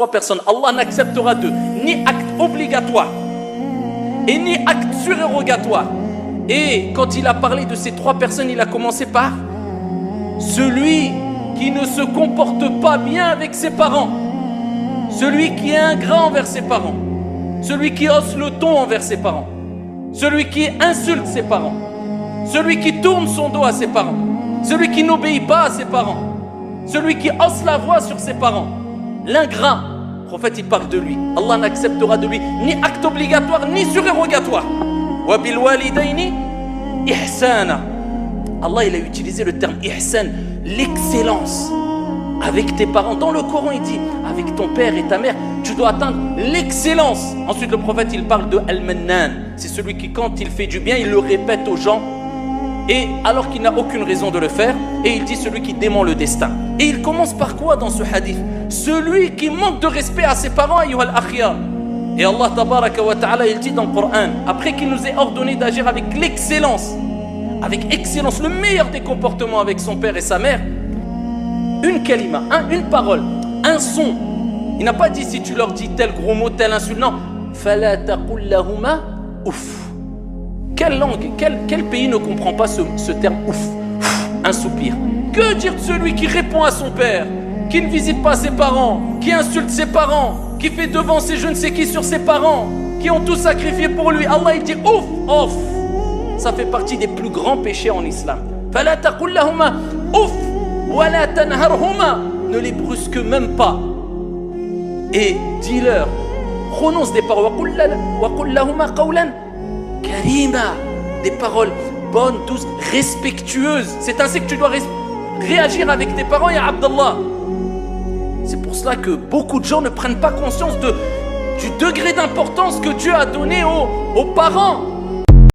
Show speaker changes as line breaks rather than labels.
trois personnes, Allah n'acceptera d'eux ni acte obligatoire et ni acte surérogatoire. Et quand il a parlé de ces trois personnes, il a commencé par celui qui ne se comporte pas bien avec ses parents, celui qui est ingrat envers ses parents, celui qui hausse le ton envers ses parents, celui qui insulte ses parents, celui qui tourne son dos à ses parents, celui qui n'obéit pas à ses parents, celui qui hausse la voix sur ses parents. L'ingrat, le prophète il parle de lui. Allah n'acceptera de lui ni acte obligatoire ni surérogatoire. Wa bil walidayni ihsana. Allah il a utilisé le terme ihsan, l'excellence avec tes parents. Dans le Coran il dit avec ton père et ta mère tu dois atteindre l'excellence. Ensuite le prophète il parle de al-mannan, c'est celui qui quand il fait du bien il le répète aux gens et alors qu'il n'a aucune raison de le faire, et il dit celui qui dément le destin. Et il commence par quoi dans ce hadith? Celui qui manque de respect à ses parents, ayyuhal akhya. Et Allah tabaraka wa ta'ala il dit dans le Coran, après qu'il nous ait ordonné d'agir avec l'excellence, le meilleur des comportements avec son père et sa mère, une kalima, une parole, un son. Il n'a pas dit si tu leur dis tel gros mot, tel insulte, non. Fala taqul lahuma ouf. Quelle langue, quel pays ne comprend pas ce terme ouf, un soupir? Que dire de celui qui répond à son père, qui ne visite pas ses parents, qui insulte ses parents, qui fait devancer je ne sais qui sur ses parents, qui ont tout sacrifié pour lui? Allah il dit ouf, ouf. Ça fait partie des plus grands péchés en islam. Fala taqul lahuma ouf, wala tanharhuma. Ne les brusque même pas. Et dis-leur, prononce des paroles. Wa qul lahuma qawlan karima, des paroles bonnes, douces, respectueuses. C'est ainsi que tu dois réagir avec tes parents, ya Abdallah. C'est pour cela que beaucoup de gens ne prennent pas conscience du degré d'importance que Dieu a donné aux parents.